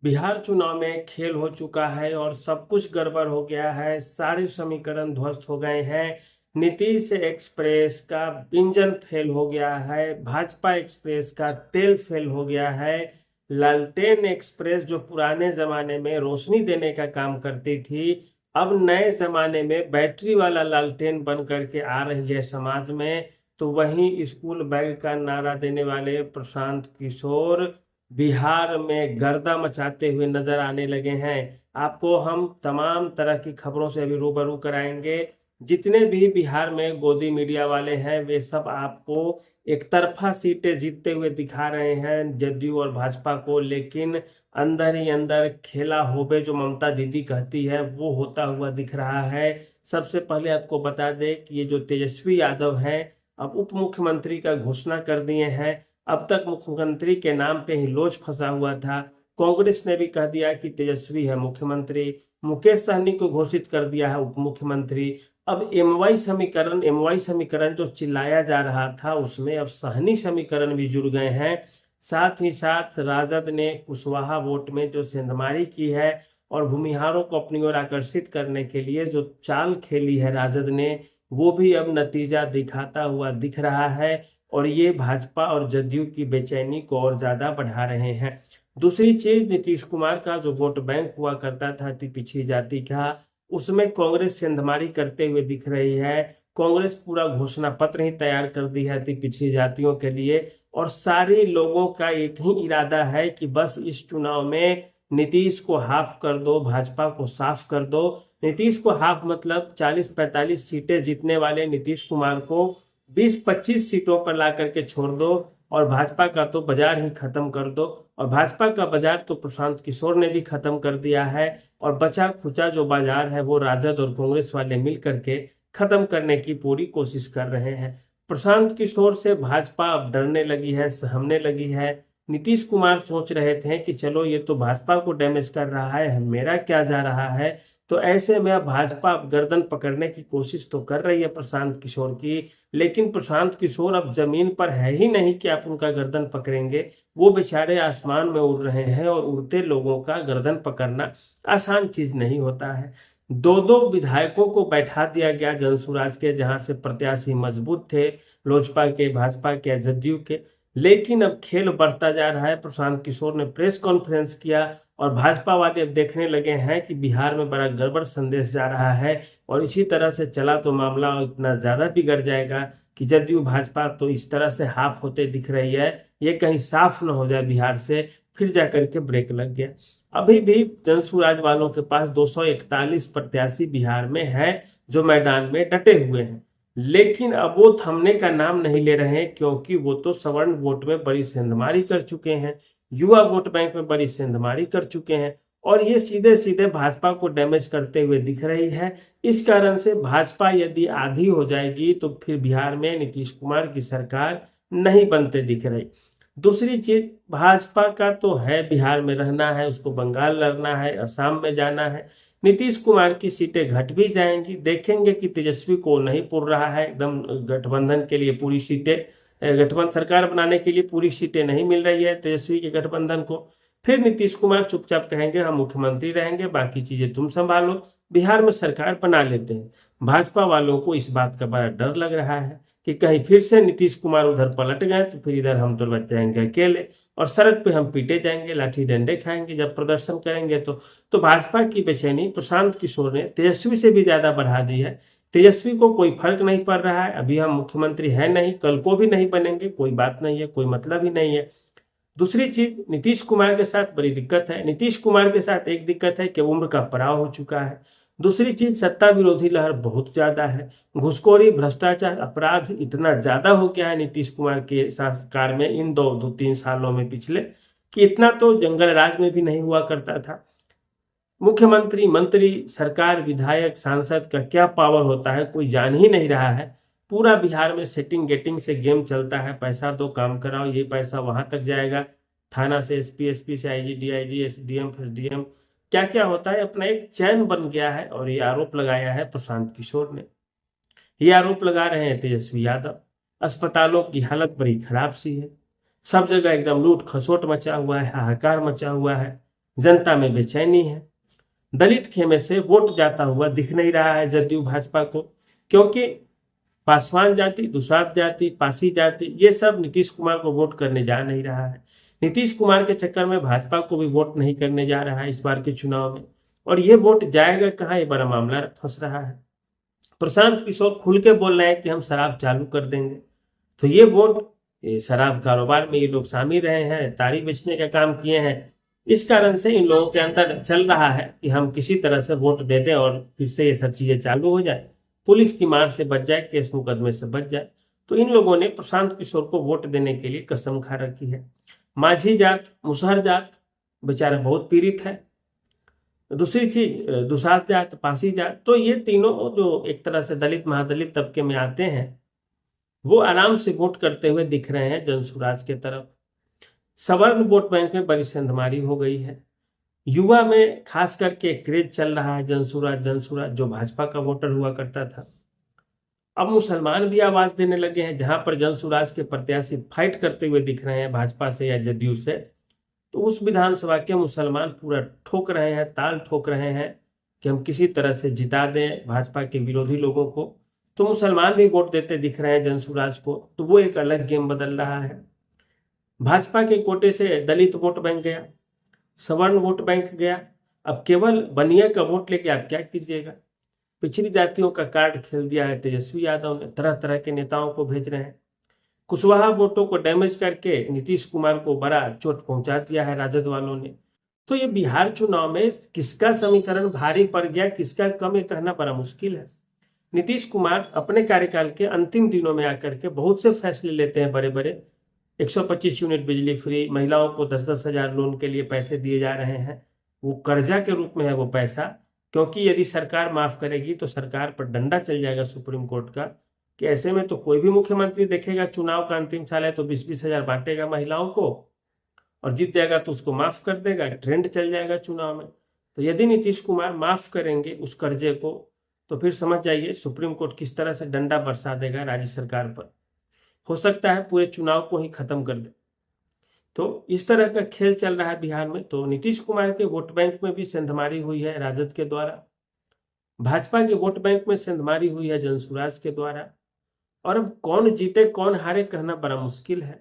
बिहार चुनाव में खेल हो चुका है और सब कुछ गड़बड़ हो गया है। सारे समीकरण ध्वस्त हो गए हैं। नीतीश एक्सप्रेस का इंजन फेल हो गया है। भाजपा एक्सप्रेस का तेल फेल हो गया है। लालटेन एक्सप्रेस जो पुराने जमाने में रोशनी देने का काम करती थी, अब नए जमाने में बैटरी वाला लालटेन बन करके आ रही है समाज में। तो वहीं स्कूल बैग का नारा देने वाले प्रशांत किशोर बिहार में गर्दा मचाते हुए नजर आने लगे हैं। आपको हम तमाम तरह की खबरों से अभी रूबरू कराएंगे। जितने भी बिहार में गोदी मीडिया वाले हैं वे सब आपको एक तरफा सीटें जीतते हुए दिखा रहे हैं जदयू और भाजपा को, लेकिन अंदर ही अंदर खेला होबे जो ममता दीदी कहती है वो होता हुआ दिख रहा है। सबसे पहले आपको बता दें कि ये जो तेजस्वी यादव हैं अब उप मुख्यमंत्री का घोषणा कर दिए हैं। अब तक मुख्यमंत्री के नाम पे ही लोच फंसा हुआ था। कांग्रेस ने भी कह दिया कि तेजस्वी है मुख्यमंत्री। मुकेश सहनी को घोषित कर दिया है उप मुख्यमंत्री। अब एमवाई समीकरण जो चिल्लाया जा रहा था उसमें अब सहनी समीकरण भी जुड़ गए हैं। साथ ही साथ राजद ने कुशवाहा वोट में जो सेंधमारी की है और भूमिहारों को अपनी ओर आकर्षित करने के लिए जो चाल खेली है राजद ने, वो भी अब नतीजा दिखाता हुआ दिख रहा है और ये भाजपा और जदयू की बेचैनी को और ज्यादा बढ़ा रहे हैं। दूसरी चीज, नीतीश कुमार का जो वोट बैंक हुआ करता था अति पिछड़ी जाति का, उसमें कांग्रेस सेंधमारी करते हुए दिख रही है। कांग्रेस पूरा घोषणा पत्र ही तैयार कर दी है अति पिछड़ी जातियों के लिए और सारे लोगों का एक ही इरादा है कि बस इस चुनाव में नीतीश को हाफ कर दो, भाजपा को साफ कर दो। नीतीश को हाफ मतलब 40-45 सीटें जीतने वाले नीतीश कुमार को 20-25 सीटों पर ला करके छोड़ दो और भाजपा का तो बाजार ही खत्म कर दो। और भाजपा का बाजार तो प्रशांत किशोर ने भी खत्म कर दिया है और बचा खुचा जो बाजार है वो राजद और कांग्रेस वाले मिल करके खत्म करने की पूरी कोशिश कर रहे हैं। प्रशांत किशोर से भाजपा अब डरने लगी है, सहमने लगी है। नीतीश कुमार सोच रहे थे कि चलो ये तो भाजपा को डैमेज कर रहा है, मेरा क्या जा रहा है। तो ऐसे में अब भाजपा अब गर्दन पकड़ने की कोशिश तो कर रही है प्रशांत किशोर की, लेकिन प्रशांत किशोर अब जमीन पर है ही नहीं कि आप उनका गर्दन पकड़ेंगे। वो बेचारे आसमान में उड़ रहे हैं और उड़ते लोगों का गर्दन पकड़ना आसान चीज नहीं होता है। दो दो विधायकों को बैठा दिया गया जनसुराज के, जहां से प्रत्याशी मजबूत थे, लोजपा के, भाजपा के, जदयू के। लेकिन अब खेल बढ़ता जा रहा है। प्रशांत किशोर ने प्रेस कॉन्फ्रेंस किया और भाजपा वाले अब देखने लगे हैं कि बिहार में बड़ा गड़बड़ संदेश जा रहा है और इसी तरह से चला तो मामला इतना ज्यादा बिगड़ जाएगा कि जदयू भाजपा तो इस तरह से हाफ होते दिख रही है, ये कहीं साफ न हो जाए बिहार से, फिर जाकर के ब्रेक लग गया। अभी भी जनसुराज वालों के पास 241 प्रत्याशी बिहार में है जो मैदान में डटे हुए हैं, लेकिन अब वो थमने का नाम नहीं ले रहे हैं क्योंकि वो तो सवर्ण वोट में बड़ी सेंधमारी कर चुके हैं, युवा वोट बैंक में बड़ी सेंधमारी कर चुके हैं और ये सीधे सीधे भाजपा को डैमेज करते हुए दिख रही है। इस कारण से भाजपा यदि आधी हो जाएगी तो फिर बिहार में नीतीश कुमार की सरकार नहीं बनते दिख रही। दूसरी चीज, भाजपा का तो है बिहार में रहना है, उसको बंगाल लड़ना है, असम में जाना है। नीतीश कुमार की सीटें घट भी जाएंगी, देखेंगे कि तेजस्वी को नहीं पुर रहा है एकदम गठबंधन के लिए पूरी सीटें, गठबंधन सरकार बनाने के लिए पूरी सीटें नहीं मिल रही है तेजस्वी के गठबंधन को। फिर नीतीश कुमार चुपचाप कहेंगे हम मुख्यमंत्री रहेंगे, बाकी चीजें तुम संभालो, बिहार में सरकार बना लेते हैं। भाजपा वालों को इस बात का बड़ा डर लग रहा है कि कहीं फिर से नीतीश कुमार उधर पलट गए तो फिर इधर हम तो बच जाएंगे अकेले और सड़क पे हम पीटे जाएंगे, लाठी डंडे खाएंगे जब प्रदर्शन करेंगे तो भाजपा की बेचैनी प्रशांत किशोर ने तेजस्वी से भी ज्यादा बढ़ा दी है। तेजस्वी को कोई फर्क नहीं पड़ रहा है, अभी हम मुख्यमंत्री है नहीं, कल को भी नहीं बनेंगे, कोई बात नहीं है, कोई मतलब ही नहीं है। दूसरी चीज, नीतीश कुमार के साथ बड़ी दिक्कत है। नीतीश कुमार के साथ एक दिक्कत है कि उम्र का पड़ाव हो चुका है। दूसरी चीज, सत्ता विरोधी लहर बहुत ज्यादा है। घुसखोरी, भ्रष्टाचार, अपराध इतना ज्यादा हो गया है नीतीश कुमार के शासनकाल में, इन दो तीन सालों में पिछले, कि इतना तो जंगल राज में भी नहीं हुआ करता था। मुख्यमंत्री, मंत्री, सरकार, विधायक, सांसद का क्या पावर होता है कोई जान ही नहीं रहा है। पूरा बिहार में सेटिंग गेटिंग से गेम चलता है, पैसा दो काम कराओ, ये पैसा वहां तक जाएगा, थाना से एसपी, एसपी से आईजी, डीआईजी, एसडीएम, एसडीएम, क्या क्या होता है अपना एक चैन बन गया है। और ये आरोप लगाया है प्रशांत किशोर ने, ये आरोप लगा रहे हैं तेजस्वी यादव। अस्पतालों की हालत बड़ी खराब सी है, सब जगह एकदम लूट खसोट मचा हुआ है, हाहाकार मचा हुआ है। जनता में बेचैनी है। दलित खेमे से वोट जाता हुआ दिख नहीं रहा है जदयू भाजपा को, क्योंकि पासवान जाति, दुसाध जाति, पासी जाति, ये सब नीतीश कुमार को वोट करने जा नहीं रहा है। नीतीश कुमार के चक्कर में भाजपा को भी वोट नहीं करने जा रहा है इस बार के चुनाव में। और ये वोट जाएगा कहाँ, ये बड़ा मामला फंस रहा है। प्रशांत किशोर खुल के बोल रहे हैं कि हम शराब चालू कर देंगे, तो ये वोट, ये शराब कारोबार में ये लोग शामिल रहे हैं, ताड़ी बेचने का काम किए हैं, इस कारण से इन लोगों के अंदर चल रहा है कि हम किसी तरह से वोट दे दें और फिर से ये सब चीजें चालू हो जाए, पुलिस की मार से बच जाए, केस मुकदमे से बच जाए। तो इन लोगों ने प्रशांत किशोर को वोट देने के लिए कसम खा रखी है। माझी जात, मुसहर जात बेचारा बहुत पीड़ित है। दूसरी चीज दुसाध जात, पासी जात, तो ये तीनों जो एक तरह से दलित महादलित तबके में आते हैं, वो आराम से वोट करते हुए दिख रहे हैं जनसुराज के तरफ। सवर्ण वोट बैंक में बड़ी सेंधमारी हो गई है। युवा में खास करके क्रेज चल रहा है जनसुराज जनसुराज, जो भाजपा का वोटर हुआ करता था। अब मुसलमान भी आवाज देने लगे हैं, जहां पर जनसुराज के प्रत्याशी फाइट करते हुए दिख रहे हैं भाजपा से या जदयू से, तो उस विधानसभा के मुसलमान पूरा ठोक रहे हैं, ताल ठोक रहे हैं कि हम किसी तरह से जिता दें भाजपा के विरोधी लोगों को। तो मुसलमान भी वोट देते दिख रहे हैं जनसुराज को, तो वो एक अलग गेम बदल रहा है। भाजपा के कोटे से दलित वोट बैंक गया, सवर्ण वोट बैंक गया, अब केवल बनिया का वोट लेके आप क्या कीजिएगा। पिछड़ी जातियों का कार्ड खेल दिया है तेजस्वी यादव ने, तरह तरह के नेताओं को भेज रहे हैं। कुशवाहा वोटों को डैमेज करके नीतीश कुमार को बड़ा चोट पहुंचा दिया है राजद वालों ने। तो ये बिहार चुनाव में किसका समीकरण भारी पड़ गया, किसका कम, ये कहना बड़ा मुश्किल है। नीतीश कुमार अपने कार्यकाल के अंतिम दिनों में आकर के बहुत से फैसले लेते हैं बड़े बड़े। 125 यूनिट बिजली फ्री, महिलाओं को 10-10 हजार लोन के लिए पैसे दिए जा रहे हैं। वो कर्जा के रूप में है वो पैसा, क्योंकि यदि सरकार माफ करेगी तो सरकार पर डंडा चल जाएगा सुप्रीम कोर्ट का, कि ऐसे में तो कोई भी मुख्यमंत्री देखेगा चुनाव का अंतिम साल है तो 20-20 हजार बांटेगा महिलाओं को, और जीत जाएगा तो उसको माफ कर देगा, ट्रेंड चल जाएगा चुनाव में। तो यदि नीतीश कुमार माफ करेंगे उस कर्जे को, तो फिर समझ जाइए सुप्रीम कोर्ट किस तरह से डंडा बरसा देगा राज्य सरकार पर। हो सकता है पूरे चुनाव को ही खत्म कर दे। तो इस तरह का खेल चल रहा है बिहार में। तो नीतीश कुमार के वोट बैंक में भी सेंधमारी हुई है राजद के द्वारा, भाजपा के वोट बैंक में सेंधमारी हुई है जनसुराज के द्वारा। और अब कौन जीते कौन हारे कहना बड़ा मुश्किल है।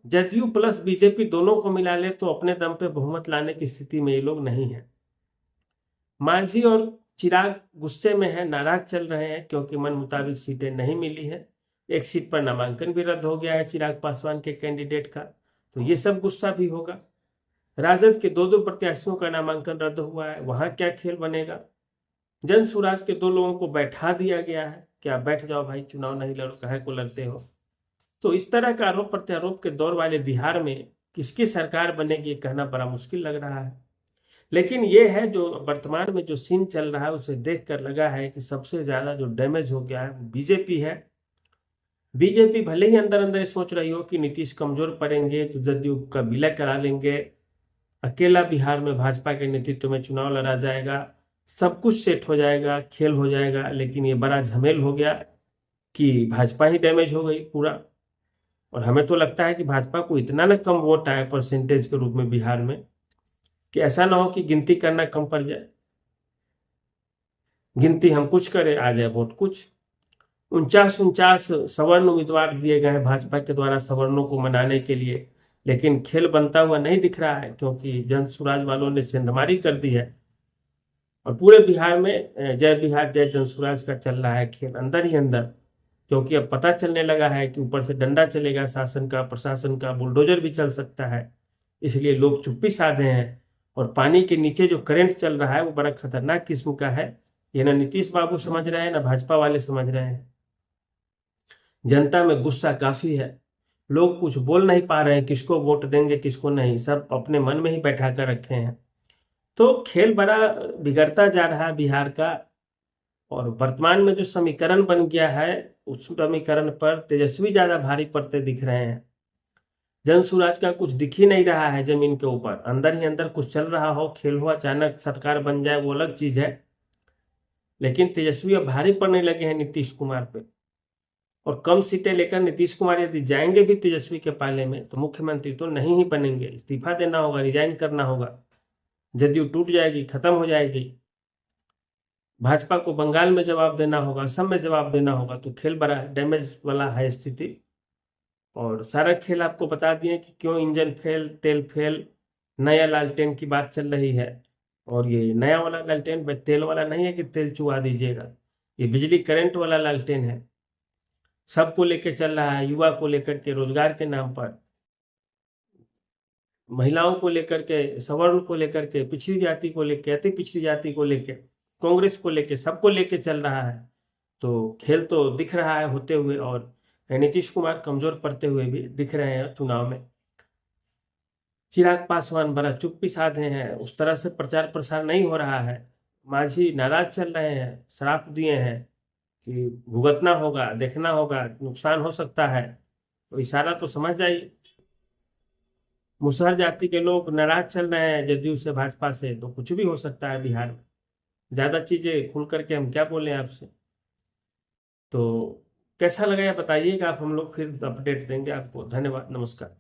जदयू प्लस बीजेपी दोनों को मिला ले तो अपने दम पे बहुमत लाने की स्थिति में ये लोग नहीं है। मांझी और चिराग गुस्से में है, नाराज चल रहे हैं, क्योंकि मन मुताबिक सीटें नहीं मिली है। एक सीट पर नामांकन भी रद्द हो गया है चिराग पासवान के कैंडिडेट का, तो ये सब गुस्सा भी होगा। राजद के 2-2 प्रत्याशियों का नामांकन रद्द हुआ है, वहां क्या खेल बनेगा। जनसुराज के 2 लोगों को बैठा दिया गया है कि आप बैठ जाओ भाई, चुनाव नहीं लड़ो, काहे को लड़ते हो। तो इस तरह का आरोप प्रत्यारोप के दौर वाले बिहार में किसकी सरकार बनेगी कहना बड़ा मुश्किल लग रहा है। लेकिन ये है जो वर्तमान में जो सीन चल रहा है, उसे देखकर लगा है कि सबसे ज्यादा जो डैमेज हो गया है वो बीजेपी है। बीजेपी भले ही अंदर अंदर सोच रही हो कि नीतीश कमजोर पड़ेंगे तो जदयू का विलय करा लेंगे, अकेला बिहार में भाजपा के नेतृत्व में चुनाव लड़ा जाएगा, सब कुछ सेट हो जाएगा, खेल हो जाएगा, लेकिन ये बड़ा झमेल हो गया कि भाजपा ही डैमेज हो गई पूरा। और हमें तो लगता है कि भाजपा को इतना ना कम वोट आए परसेंटेज के रूप में बिहार में, कि ऐसा ना हो कि गिनती करना कम पड़ जाए, गिनती हम कुछ करें आ जाए वोट कुछ। 49 सवर्ण उम्मीदवार दिए गए हैं भाजपा के द्वारा सवर्णों को मनाने के लिए, लेकिन खेल बनता हुआ नहीं दिख रहा है, क्योंकि जनसुराज वालों ने सेंधमारी कर दी है। और पूरे बिहार में जय बिहार जय जनसुराज का चल रहा है खेल अंदर ही अंदर, क्योंकि अब पता चलने लगा है कि ऊपर से डंडा चलेगा शासन का, प्रशासन का, बुलडोजर भी चल सकता है, इसलिए लोग चुप्पी साधे हैं। और पानी के नीचे जो करंट चल रहा है वो बड़ा खतरनाक किस्म का है, ये ना नीतीश बाबू समझ रहे हैं ना भाजपा वाले समझ रहे हैं। जनता में गुस्सा काफी है, लोग कुछ बोल नहीं पा रहे हैं, किसको वोट देंगे किसको नहीं, सब अपने मन में ही बैठा कर रखे हैं। तो खेल बड़ा बिगड़ता जा रहा है बिहार का। और वर्तमान में जो समीकरण बन गया है उस समीकरण पर तेजस्वी ज्यादा भारी पड़ते दिख रहे हैं। जनसुराज का कुछ दिख ही नहीं रहा है जमीन के ऊपर, अंदर ही अंदर कुछ चल रहा हो, खेल हो, अचानक सरकार बन जाए वो अलग चीज है। लेकिन तेजस्वी अब भारी पड़ने लगे हैं नीतीश कुमार पे, और कम सीटें लेकर नीतीश कुमार यदि जाएंगे भी तेजस्वी के पाले में तो मुख्यमंत्री तो नहीं ही बनेंगे, इस्तीफा देना होगा, रिजाइन करना होगा। जदयू टूट जाएगी, खत्म हो जाएगी। भाजपा को बंगाल में जवाब देना होगा, असम में जवाब देना होगा, तो खेल बड़ा डैमेज वाला है स्थिति। और सारा खेल आपको बता दिए कि क्यों इंजन फेल, तेल फेल, नया लालटेन की बात चल रही है। और ये नया वाला लालटेन तेल वाला नहीं है कि तेल चुहा दीजिएगा, ये बिजली करंट वाला लालटेन है। सबको लेके चल रहा है, युवा को लेकर के, रोजगार के नाम पर, महिलाओं को लेकर के, सवर्ण को लेकर के, पिछड़ी जाति को लेके, अति पिछड़ी जाति को लेके, कांग्रेस को लेके, सबको लेके चल रहा है। तो खेल तो दिख रहा है होते हुए, और नीतीश कुमार कमजोर पड़ते हुए भी दिख रहे हैं चुनाव में। चिराग पासवान बड़ा चुप्पी साधे हैं, उस तरह से प्रचार प्रसार नहीं हो रहा है। मांझी नाराज चल रहे हैं, श्राप दिए हैं कि भुगतना होगा, देखना होगा, नुकसान हो सकता है। तो इशारा तो समझ जाइए। मुसहर जाति के लोग नाराज चल रहे हैं जदयू से, भाजपा से, तो कुछ भी हो सकता है बिहार में। ज्यादा चीजें खुल करके हम क्या बोले आपसे। तो कैसा लगा ये बताइएगा आप, हम लोग फिर अपडेट देंगे आपको। धन्यवाद, नमस्कार।